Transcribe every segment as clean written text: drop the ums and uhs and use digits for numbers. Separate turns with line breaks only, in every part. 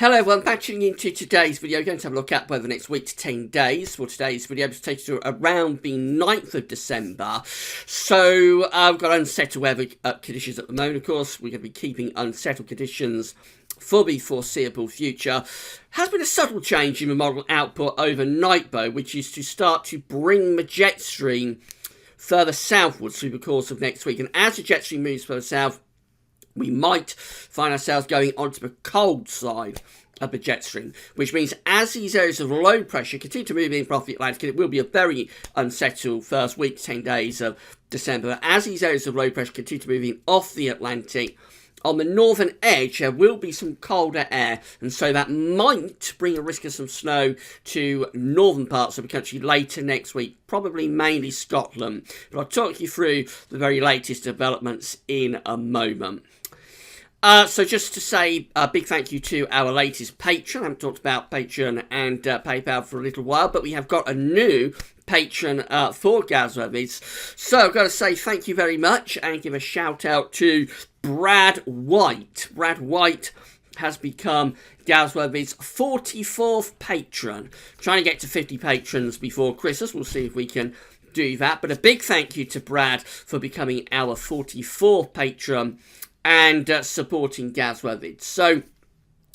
Hello everyone, back tuning into today's video. We're going to have a look at over the next week to 10 days. For today's video, just takes you around the 9th of December. So we've got unsettled weather conditions at the moment. Of course, we're going to be keeping unsettled conditions for the foreseeable future. Has been a subtle change in the model output overnight though, which is to start to bring the jet stream further southwards through the course of next week. And as the jet stream moves further south, we might find ourselves going onto the cold side of the jet stream, which means as these areas of low pressure continue to move in from the Atlantic, it will be a very unsettled first week, 10 days of December. As these areas of low pressure continue to move in off the Atlantic, on the northern edge, there will be some colder air, and so that might bring a risk of some snow to northern parts of the country later next week, probably mainly Scotland. But I'll talk you through the very latest developments in a moment. So just to say a big thank you to our latest patron. I haven't talked about Patreon and PayPal for a little while, but we have got a new patron for Gazwavids. So I've got to say thank you very much and give a shout out to Brad White. Brad White has become Gazwavids' 44th patron. Trying to get to 50 patrons before Christmas. We'll see if we can do that. But a big thank you to Brad for becoming our 44th patron and supporting Gazwavids. So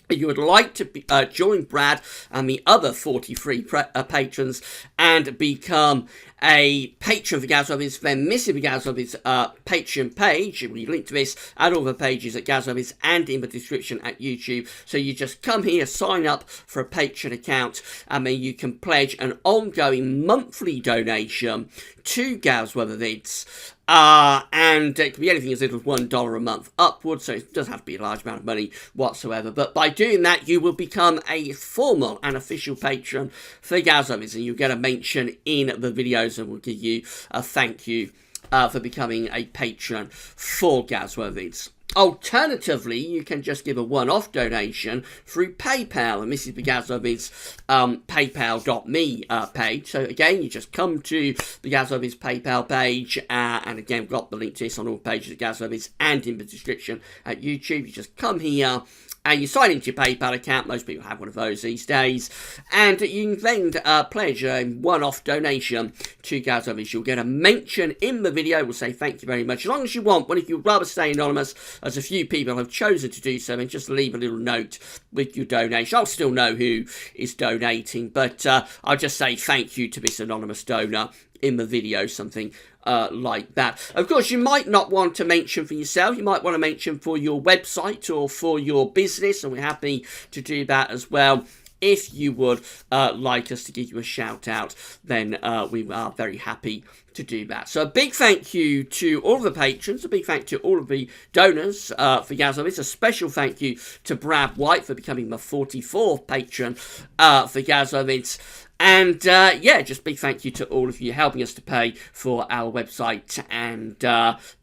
if you would like to join Brad and the other 43 patrons and become a patron for Gazwavids, then visit the Gazwavids Patreon page. We link to this and all the pages at Gazwavids and in the description at YouTube. So you just come here, sign up for a Patreon account, and then you can pledge an ongoing monthly donation to Gazwavids. And it can be anything as little as $1 a month upwards, so it doesn't have to be a large amount of money whatsoever. But by doing that, you will become a formal and official patron for Gazwavids, and you'll get a mention in the videos, and we'll give you a thank you for becoming a patron for Gazwavids. Alternatively, you can just give a one-off donation through PayPal, and this is the Gazwavids paypal.me page. So again, you just come to the Gazwavids PayPal page, and again, we've got the link to this on all pages of Gazwavids and in the description at YouTube. You just come here and you sign into your PayPal account. Most people have one of those these days. And you can then pledge a one-off donation to Gazwavids. You'll get a mention in the video. We'll say thank you very much. As long as you want, but if you'd rather stay anonymous, as a few people have chosen to do so, then just leave a little note with your donation. I'll still know who is donating, but I'll just say thank you to this anonymous donor in the video, something like that. Of course, you might not want to mention for yourself. You might want to mention for your website or for your business, and we're happy to do that as well. If you would like us to give you a shout out, then we are very happy to do that. So a big thank you to all of the patrons, a big thank you to all of the donors for Gazwavids, a special thank you to Brad White for becoming the 44th patron for Gazwavids. And yeah, just big thank you to all of you helping us to pay for our website, and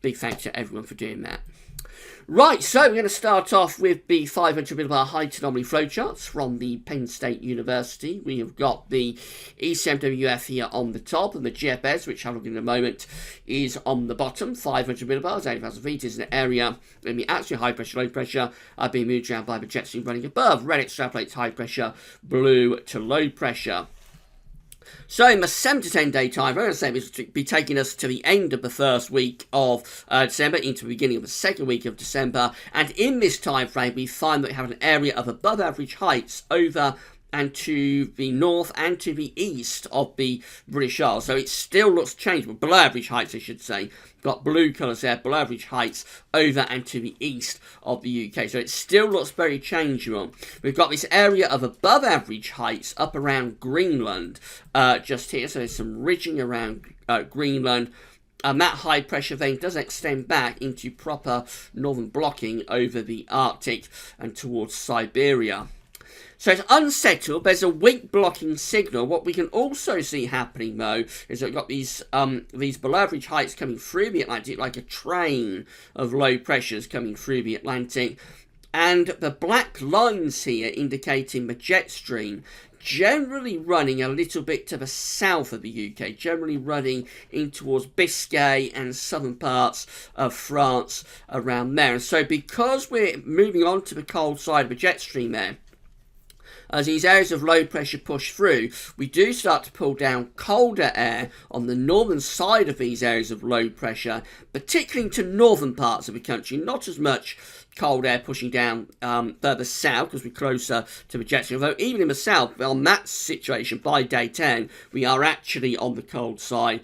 big thanks to everyone for doing that. Right, so we're going to start off with the 500 millibar height anomaly flowcharts from the Penn State University. We have got the ECMWF here on the top, and the GFS, which I'll look in a moment, is on the bottom. 500 millibars, 80,000 feet, is an area in the actual high pressure, low pressure are being moved around by the jet stream running above. Red extrapolates high pressure, blue to low pressure. So in the 7 to 10 day time, I'm going to say this will be taking us to the end of the first week of December into the beginning of the second week of December. And in this time frame, we find that we have an area of above average heights over and to the north and to the east of the British Isles. So it still looks changeable, below average heights I should say. Got blue colours there, below average heights over and to the east of the UK. So it still looks very changeable. We've got this area of above average heights up around Greenland just here. So there's some ridging around Greenland. And that high pressure then does extend back into proper northern blocking over the Arctic and towards Siberia. So it's unsettled. There's a weak blocking signal. What we can also see happening, though, is that we've got these below average heights coming through the Atlantic, like a train of low pressures coming through the Atlantic. And the black lines here indicating the jet stream generally running a little bit to the south of the UK, generally running in towards Biscay and southern parts of France around there. And so because we're moving on to the cold side of the jet stream there, as these areas of low pressure push through, we do start to pull down colder air on the northern side of these areas of low pressure, particularly into northern parts of the country. Not as much cold air pushing down further south because we're closer to the jet stream. Although even in the south, on that situation, by day 10, we are actually on the cold side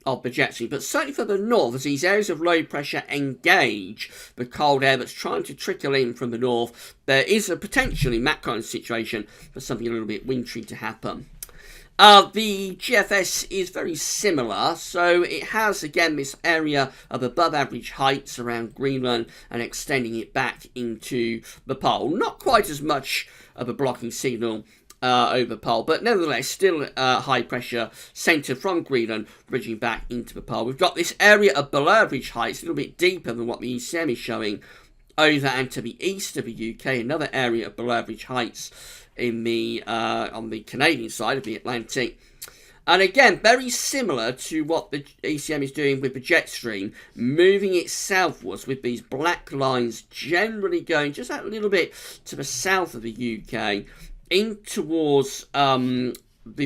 of the jet stream. But certainly for the north, as these areas of low pressure engage the cold air that's trying to trickle in from the north, there is a potential in that kind of situation for something a little bit wintry to happen. The GFS is very similar, so it has again this area of above average heights around Greenland and extending it back into the pole. Not quite as much of a blocking signal over pole, but nevertheless still high pressure centre from Greenland bridging back into the pole. We've got this area of below average heights, a little bit deeper than what the ECM is showing, over and to the east of the UK, another area of below average heights in the on the Canadian side of the Atlantic. And again, very similar to what the ECM is doing with the jet stream, moving it southwards with these black lines generally going just a little bit to the south of the UK, in towards the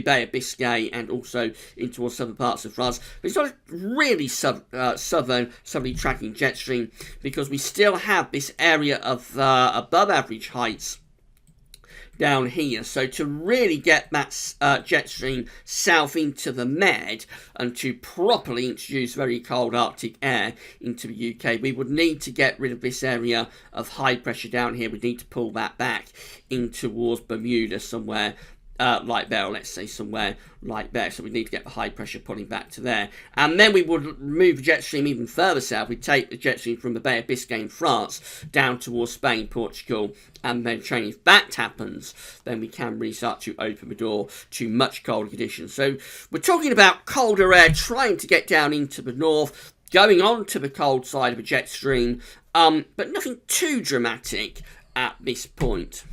Bay of Biscay and also in towards southern parts of France. But it's not really southerly tracking jet stream because we still have this area of above average heights down here. So to really get that jet stream south into the Med and to properly introduce very cold Arctic air into the UK, we would need to get rid of this area of high pressure down here. We need to pull that back in towards Bermuda somewhere like there, or let's say somewhere like there. So we need to get the high pressure pulling back to there. And then we would move the jet stream even further south. We'd take the jet stream from the Bay of Biscay in France down towards Spain, Portugal, and then training. If that happens, then we can really start to open the door to much colder conditions. So we're talking about colder air trying to get down into the north, going on to the cold side of the jet stream, but nothing too dramatic at this point.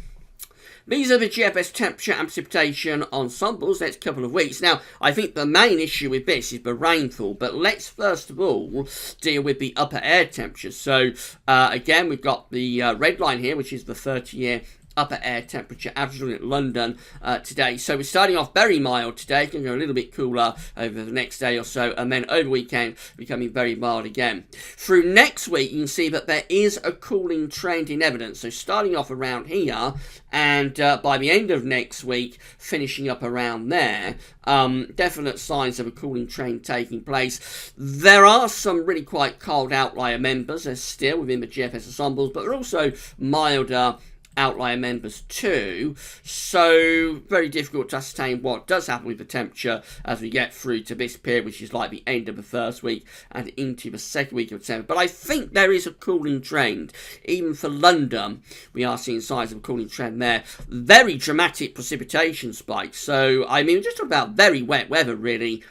These are the GFS temperature and precipitation ensembles next couple of weeks. Now, I think the main issue with this is the rainfall, but let's first of all deal with the upper air temperatures. So, again, we've got the red line here, which is the 30-year upper air temperature average in London today. So we're starting off very mild today. It's going to go a little bit cooler over the next day or so, and then over the weekend becoming very mild again. Through next week, you can see that there is a cooling trend in evidence. So starting off around here, and by the end of next week, finishing up around there. Definite signs of a cooling trend taking place. There are some really quite cold outlier members. They're still within the GFS ensembles, but there are also milder outlier members too, so very difficult to ascertain what does happen with the temperature as we get through to this period, which is like the end of the first week and into the second week of December. But I think there is a cooling trend. Even for London, we are seeing signs of a cooling trend there. Very dramatic precipitation spikes. So, I mean, we're just talking about very wet weather, really,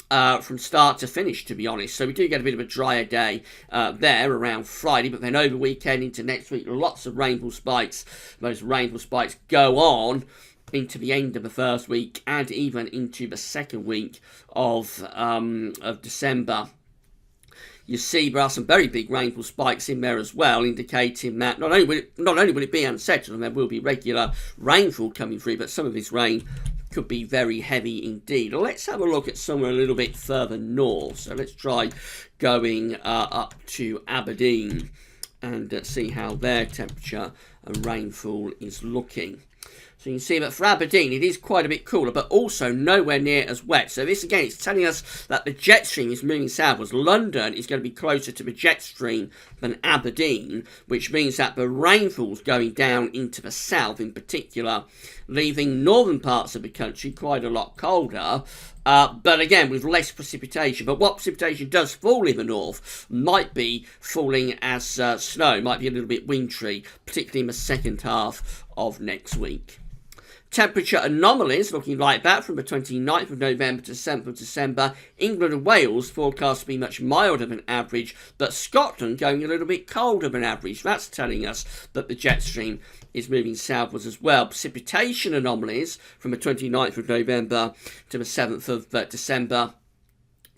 from start to finish, to be honest. So we do get a bit of a drier day there around Friday, but then over the weekend into next week, lots of rainfall spikes. Those rainfall spikes go on into the end of the first week and even into the second week of December. You see there are some very big rainfall spikes in there as well, indicating that not only will it be unsettled and there will be regular rainfall coming through, but some of this rain could be very heavy indeed. Let's have a look at somewhere a little bit further north. So let's try going up to Aberdeen and see how their temperature and rainfall is looking. So you can see that for Aberdeen, it is quite a bit cooler, but also nowhere near as wet. So this, again, is telling us that the jet stream is moving southwards. London is going to be closer to the jet stream than Aberdeen, which means that the rainfall's going down into the south in particular, leaving northern parts of the country quite a lot colder. But again, with less precipitation. But what precipitation does fall in the north might be falling as snow, might be a little bit wintry, particularly in the second half of next week. Temperature anomalies looking like that from the 29th of November to 7th of December. England and Wales forecast to be much milder than average, but Scotland going a little bit colder than average. That's telling us that the jet stream is moving southwards as well. Precipitation anomalies from the 29th of November to the 7th of December.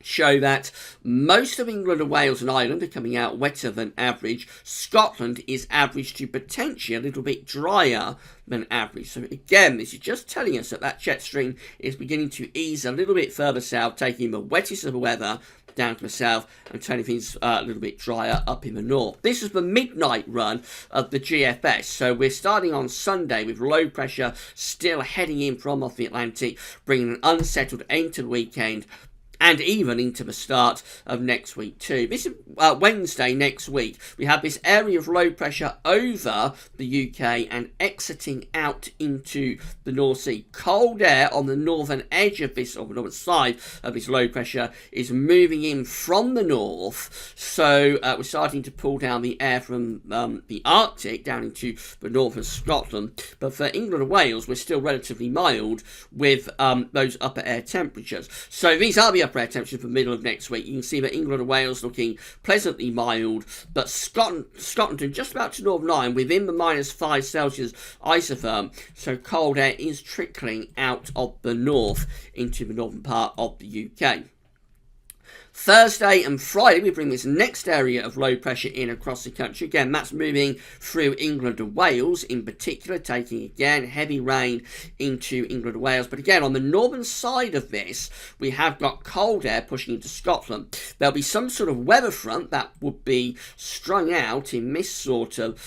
show that most of England and Wales and Ireland are coming out wetter than average. Scotland is average to potentially a little bit drier than average. So again, this is just telling us that jet stream is beginning to ease a little bit further south, taking the wettest of the weather down to the south and turning things a little bit drier up in the north. This is the midnight run of the GFS. So we're starting on Sunday with low pressure still heading in from off the Atlantic, bringing an unsettled end to the weekend, and even into the start of next week too. This is Wednesday next week. We have this area of low pressure over the UK and exiting out into the North Sea. Cold air on the northern edge of this, or the northern side of this low pressure, is moving in from the north. So we're starting to pull down the air from the Arctic down into the north of Scotland. But for England and Wales, we're still relatively mild with those upper air temperatures. So these are the upper air temperatures for the middle of next week. You can see that England and Wales looking pleasantly mild, but Scotland just about to Northern Ireland within the -5 Celsius isotherm. So cold air is trickling out of the north into the northern part of the UK. Thursday and Friday, we bring this next area of low pressure in across the country. Again, that's moving through England and Wales in particular, taking again heavy rain into England and Wales. But again, on the northern side of this, we have got cold air pushing into Scotland. There'll be some sort of weather front that would be strung out in this sort of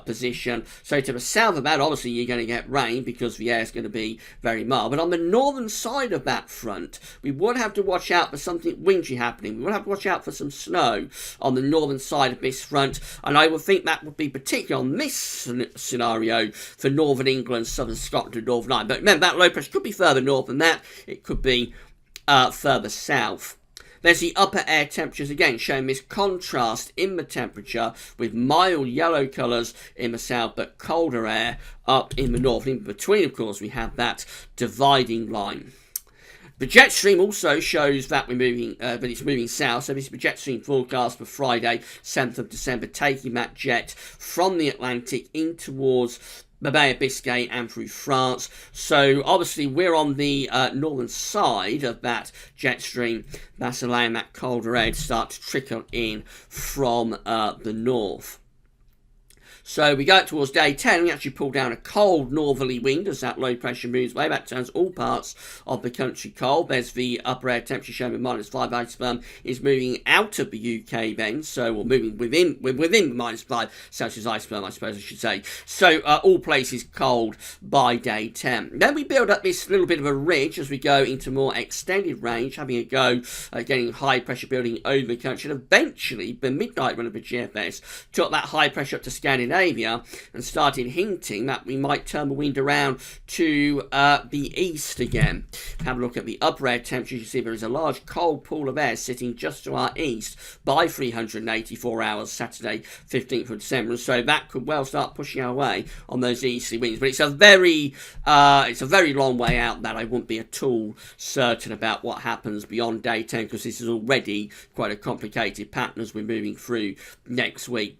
position. So to the south of that, obviously, you're going to get rain because the air is going to be very mild. But on the northern side of that front, we would have to watch out for something wintry happening. We will have to watch out for some snow on the northern side of this front, and I would think that would be particularly on this scenario for northern England, southern Scotland and Northern Ireland. But remember, that low pressure could be further north than that. It could be further south. There's the upper air temperatures again, showing this contrast in the temperature with mild yellow colours in the south, but colder air up in the north. In between, of course, we have that dividing line. The jet stream also shows that it's moving south. So this is the jet stream forecast for Friday, 7th of December, taking that jet from the Atlantic in towards the Bay of Biscay and through France. So obviously we're on the northern side of that jet stream. That's allowing that colder air to start to trickle in from the north. So we go out towards day 10, we actually pull down a cold northerly wind as that low pressure moves away. That turns all parts of the country cold. There's the upper air temperature showing with -5 isotherm is moving out of the UK then, so we're moving within the -5 Celsius isotherm, I suppose I should say. So all places cold by day 10. Then we build up this little bit of a ridge as we go into more extended range, having a go at getting high pressure building over the country, and eventually the midnight run of the GFS took that high pressure up to Scandinavia and started hinting that we might turn the wind around to the east again. Have a look at the upper air temperatures. You see there is a large cold pool of air sitting just to our east by 384 hours, Saturday 15th of December. So that could well start pushing our way on those easterly winds. But it's a very long way out that I wouldn't be at all certain about what happens beyond day 10, because this is already quite a complicated pattern as we're moving through next week.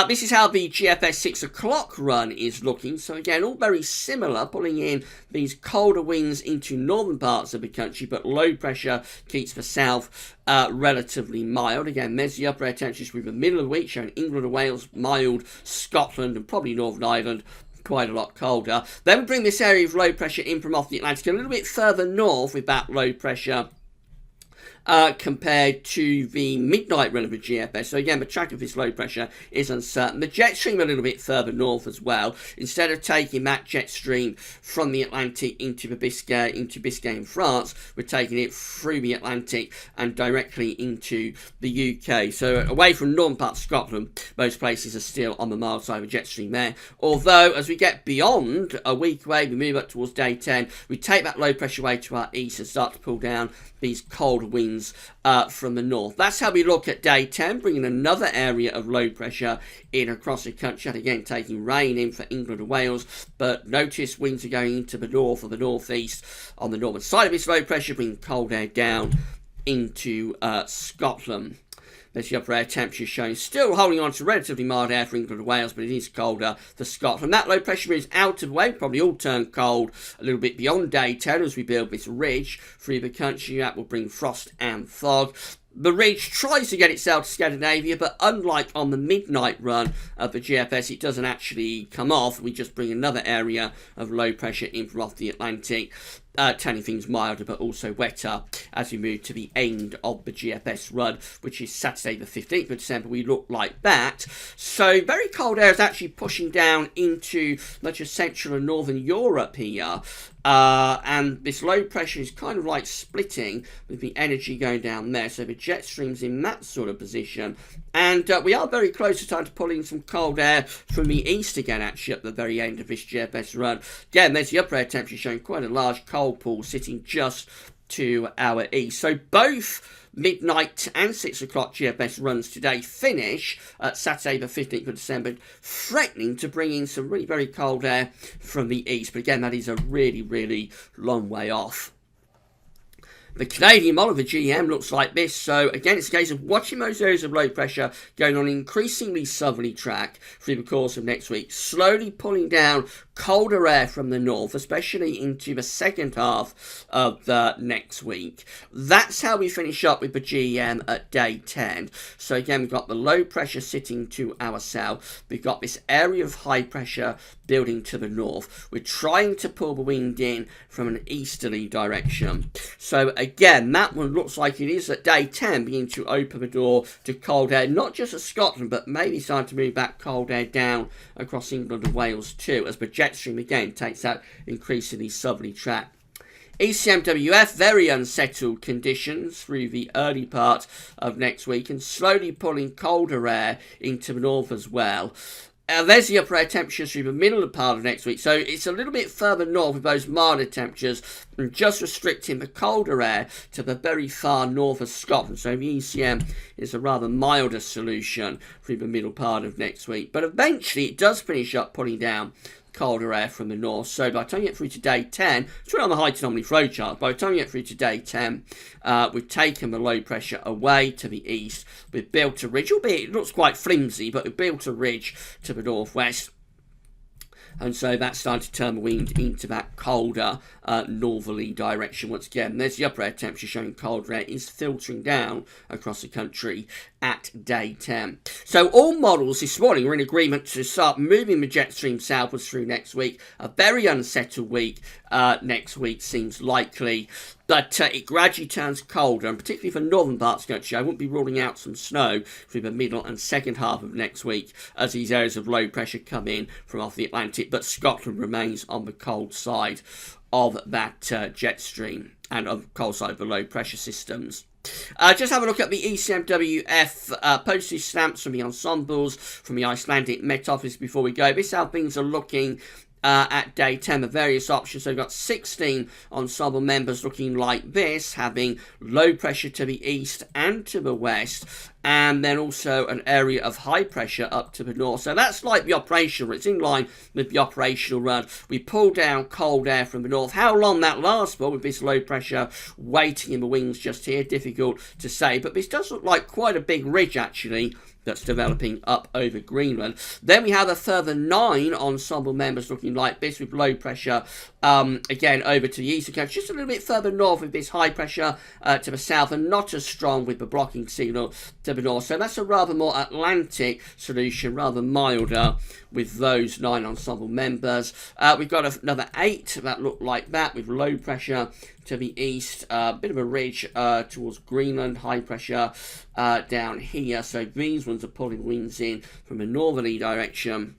This is how the GFS 6 o'clock run is looking. So again, all very similar, pulling in these colder winds into northern parts of the country, but low pressure keeps the south relatively mild. Again, there's the upper air temperatures through the middle of the week, showing England and Wales mild, Scotland and probably Northern Ireland quite a lot colder. Then we bring this area of low pressure in from off the Atlantic a little bit further north with that low pressure compared to the midnight run of the GFS. So again, the track of this low pressure is uncertain. The jet stream a little bit further north as well. Instead of taking that jet stream from the Atlantic into Biscay in France, we're taking it through the Atlantic and directly into the UK. So away from northern part of Scotland, most places are still on the mild side of the jet stream there. Although as we get beyond a week away, we move up towards day 10, we take that low pressure way to our east and start to pull down these cold winds from the north. That's how we look at day 10, bringing another area of low pressure in across the country, and again taking rain in for England and Wales. But notice winds are going into the north or the northeast on the northern side of this low pressure, bringing cold air down into Scotland. There's the upper air temperature showing still holding on to relatively mild air for England and Wales, but it is colder for Scotland. That low pressure is out of the way, probably all turn cold a little bit beyond day 10 as we build this ridge through the country. That will bring frost and fog. The ridge tries to get itself to Scandinavia, but unlike on the midnight run of the GFS, it doesn't actually come off. We just bring another area of low pressure in from off the Atlantic, turning things milder but also wetter as we move to the end of the GFS run, which is Saturday the 15th of December. We look like that. So very cold air is actually pushing down into much of Central and Northern Europe here. And this low pressure is kind of like splitting with the energy going down there. So the jet stream's in that sort of position. And we are very close to time to pull in some cold air from the east again, actually, at the very end of this GFS run. Again, there's the upper air temperature showing quite a large cold pool sitting just to our east. So both midnight and 6 o'clock GFS runs today finish at Saturday the 15th of December, threatening to bring in some really very cold air from the east. But again, that is a really, really long way off. The Canadian model, the GM, looks like this. So again, it's a case of watching those areas of low pressure going on an increasingly southerly track through the course of next week, slowly pulling down colder air from the north, especially into the second half of the next week. That's how we finish up with the GM at day 10. So again, we've got the low pressure sitting to our south. We've got this area of high pressure building to the north. We're trying to pull the wind in from an easterly direction. So again, that one looks like it is at day 10 beginning to open the door to cold air, not just at Scotland, but maybe starting to move back cold air down across England and Wales too, as the jet stream again takes that increasingly southerly track. ECMWF, very unsettled conditions through the early part of next week and slowly pulling colder air into the north as well. There's the upper air temperatures through the middle of part of next week, so it's a little bit further north with those milder temperatures and just restricting the colder air to the very far north of Scotland. So the ECM is a rather milder solution through the middle part of next week. But eventually it does finish up pulling down colder air from the north. So by the time you get through to day 10, it's really on the high anomaly flow chart. By the time you get through to day 10, we've taken the low pressure away to the east. We've built a ridge, albeit it looks quite flimsy, but we've built a ridge to the northwest. And so that's starting to turn the wind into that colder northerly direction. Once again, there's the upper air temperature showing colder air is filtering down across the country at day 10. So all models this morning are in agreement to start moving the jet stream southwards through next week. A very unsettled week next week seems likely. But it gradually turns colder, and particularly for northern parts of the country, I wouldn't be ruling out some snow through the middle and second half of next week as these areas of low pressure come in from off the Atlantic. But Scotland remains on the cold side of that jet stream and on the cold side of the low pressure systems. Just have a look at the ECMWF postage stamps from the Ensembles, from the Icelandic Met Office before we go. This is how things are looking at day 10, the various options. So we've got 16 ensemble members looking like this, having low pressure to the east and to the west, and then also an area of high pressure up to the north. So that's like the operational. It's in line with the operational run. We pull down cold air from the north. How long that lasts for with this low pressure waiting in the wings just here, difficult to say. But this does look like quite a big ridge actually that's developing up over Greenland. Then we have a further 9 ensemble members looking like this with low pressure again over to the eastern coast, just a little bit further north with this high pressure to the south, and not as strong with the blocking signal to the north. So that's a rather more Atlantic solution, rather milder with those 9 ensemble members. We've got another 8 that look like that with low pressure to the east, a bit of a ridge towards Greenland, high pressure down here. So these ones are pulling winds in from a northerly direction.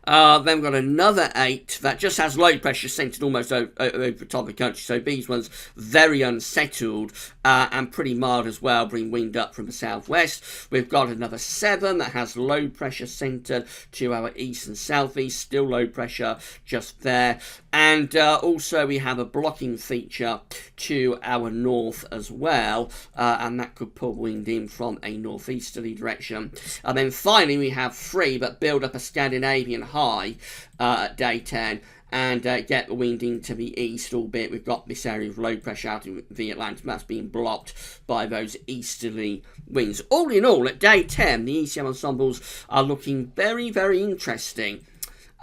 Then we've got another 8 that just has low pressure centered almost over the top of the country. So these ones very unsettled and pretty mild as well, bring wind up from the southwest. We've got another 7 that has low pressure centered to our east and southeast, still low pressure just there. And also we have a blocking feature to our north as well, and that could pull wind in from a northeasterly direction. And then finally we have 3 that build up a Scandinavian high at day 10, and get the wind into the east, albeit we've got this area of low pressure out in the Atlantic that's being blocked by those easterly winds. All in all, at day 10, the ECM ensembles are looking very, very interesting.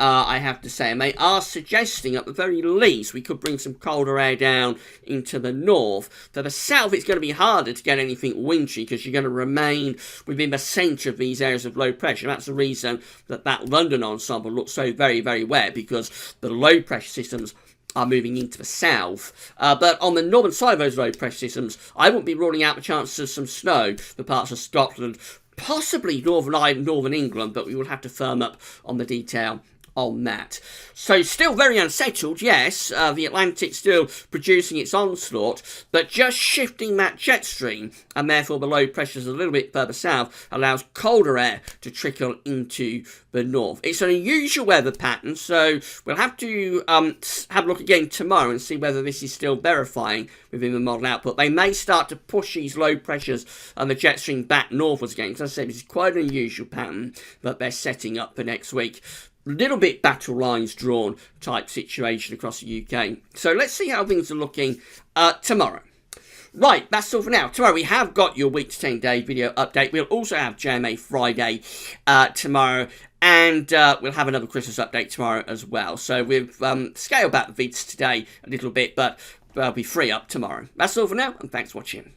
I have to say, and they are suggesting at the very least we could bring some colder air down into the north. To the south, it's going to be harder to get anything wintry because you're going to remain within the centre of these areas of low pressure. That's the reason that London ensemble looks so very, very wet, because the low pressure systems are moving into the south. But on the northern side of those low pressure systems, I wouldn't be ruling out the chances of some snow for parts of Scotland, possibly Northern Ireland, Northern England, but we will have to firm up on the detail on that. So still very unsettled, yes. The Atlantic still producing its onslaught, but just shifting that jet stream, and therefore the low pressures a little bit further south, allows colder air to trickle into the north. It's an unusual weather pattern, so we'll have to have a look again tomorrow and see whether this is still verifying within the model output. They may start to push these low pressures and the jet stream back northwards again, because as I said, this is quite an unusual pattern that they're setting up for next week. Little bit battle lines drawn type situation across the UK. So let's see how things are looking tomorrow. Right, that's all for now. Tomorrow we have got your week to 10 day video update. We'll also have JMA Friday tomorrow, and we'll have another Christmas update tomorrow as well. So we've scaled back the vids today a little bit, but they'll be free up tomorrow. That's all for now, and thanks for watching.